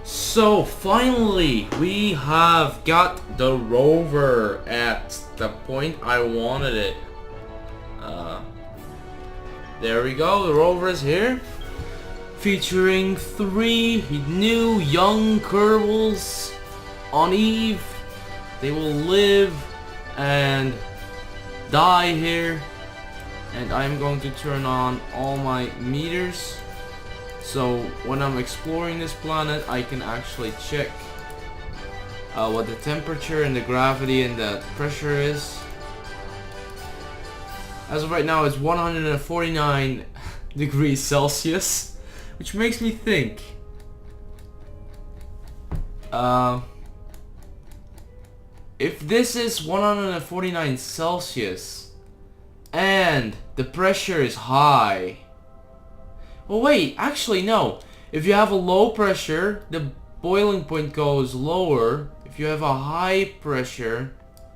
So finally, we have got the rover at the point I wanted it. There we go, the rover is here. Featuring 3 new young Kerbals on Eve. They will live and die here. And I'm going to turn on all my meters. So when I'm exploring this planet, I can actually check what the temperature and the gravity and the pressure is. As of right now, it's 149 degrees Celsius, which makes me think. If this is 149 Celsius and the pressure is high. Well, wait, actually no. If you have a low pressure, the boiling point goes lower. If you have a high pressure,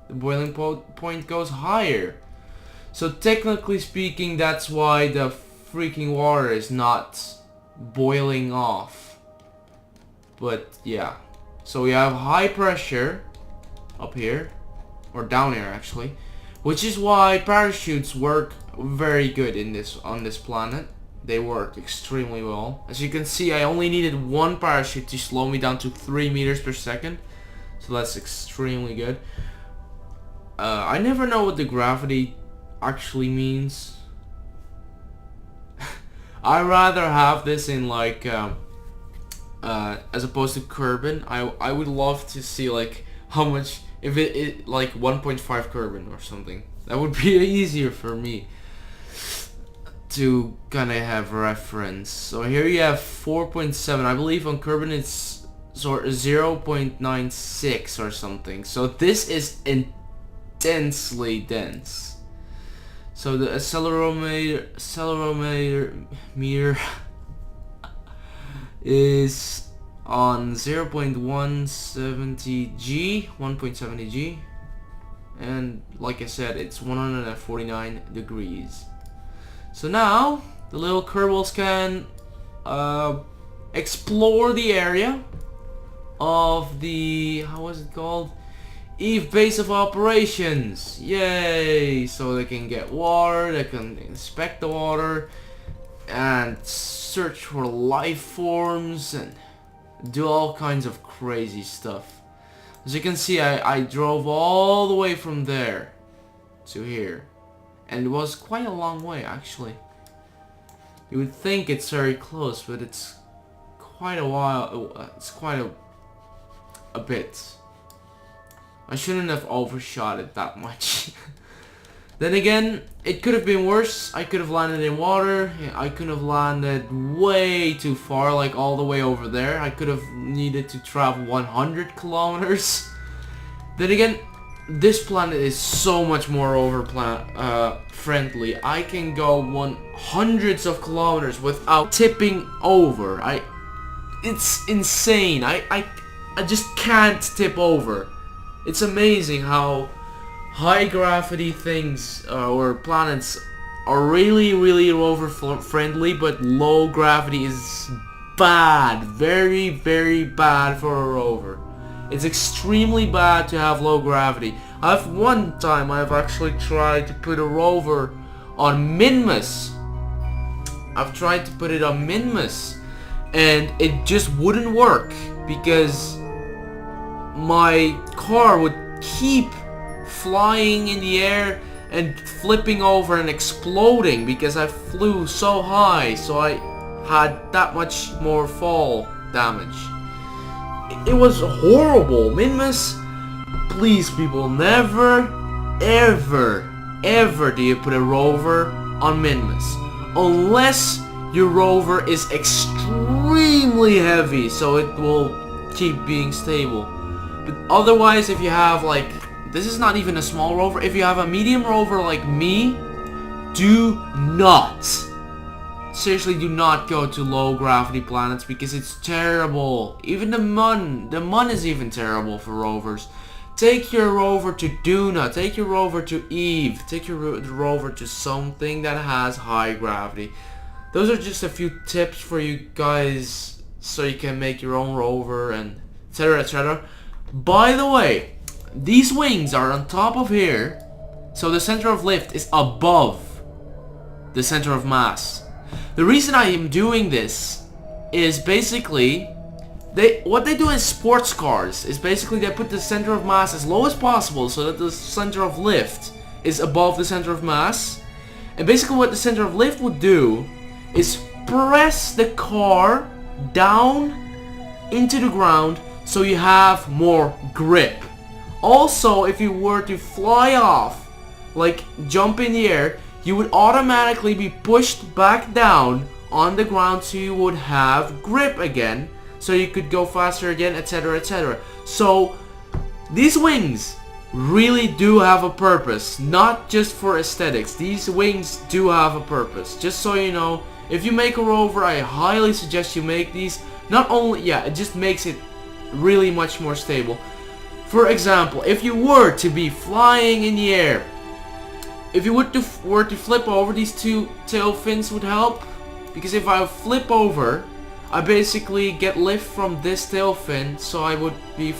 the boiling point goes higher. So technically speaking, that's why the freaking water is not boiling off. But yeah. So we have high pressure up here, or down here actually, which is why parachutes work very good on this planet. They work extremely well. As you can see, I only needed 1 parachute to slow me down to 3 meters per second. So that's extremely good. I never know what the gravity actually means. I rather have this in like as opposed to Kerbal. I would love to see like how much, if it like 1.5 Kerbal or something. That would be easier for me to kind of have reference. So here you have 4.7. I believe on Kerbal it's sort of 0.96 or something. So this is intensely dense. So the accelerometer is on 0.170 G, 1.70 G, and like I said, it's 149 degrees. So now the little Kerbals can explore the area of the, how was it called? Eve base of operations. Yay! So they can get water, they can inspect the water and search for life forms and do all kinds of crazy stuff. As you can see, I drove all the way from there to here, and it was quite a long way actually. You would think it's very close, but it's quite a while. It's quite a bit. I shouldn't have overshot it that much. Then again, it could have been worse. I could have landed in water. I could have landed way too far, like all the way over there. I could have needed to travel 100 kilometers. Then again, this planet is so much more friendly. I can go hundreds of kilometers without tipping over. It's insane. I just can't tip over. It's amazing how high gravity things or planets are really rover friendly, but low gravity is bad, very bad for a rover. It's extremely bad to have low gravity. One time I've actually tried to put a rover on Minmus. I've tried to put it on Minmus and it just wouldn't work because my car would keep flying in the air and flipping over and exploding because I flew so high, so I had that much more fall damage. It was horrible. Minmus, please people, never ever do you put a rover on Minmus unless your rover is extremely heavy so it will keep being stable. But otherwise, if you have like, this is not even a small rover, if you have a medium rover like me, do not, seriously do not go to low gravity planets because it's terrible. Even the Mun is even terrible for rovers. take your rover to Duna, take your rover to Eve, take your rover to something that has high gravity. Those are just a few tips for you guys so you can make your own rover and etc, etc. By the way, these wings are on top of here, so the center of lift is above the center of mass. The reason I am doing this is basically what they do in sports cars is basically they put the center of mass as low as possible so that the center of lift is above the center of mass. And basically what the center of lift would do is press the car down into the ground so you have more grip. Also, if you were to fly off, like jump in the air, you would automatically be pushed back down on the ground so you would have grip again, so you could go faster again, etc, etc. So these wings really do have a purpose, not just for aesthetics. These wings do have a purpose. Just so you know, if you make a rover, I highly suggest you make these. Not only, yeah, it just makes it really much more stable. For example, if you were to be flying in the air, if you were to flip over, these two tail fins would help. Because if I flip over, I basically get lift from this tail fin, so I would be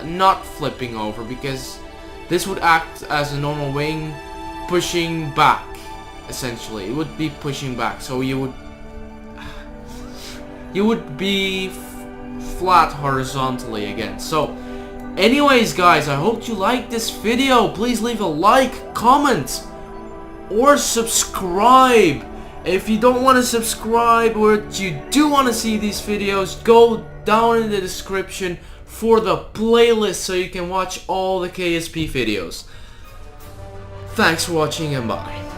not flipping over, because this would act as a normal wing pushing back. Essentially, it would be pushing back, so you would be flat horizontally again. So anyways guys, I hope you liked this video. Please leave a like, comment, or subscribe. If you don't want to subscribe or you do want to see these videos, go down in the description for the playlist so you can watch all the KSP videos. Thanks for watching and bye.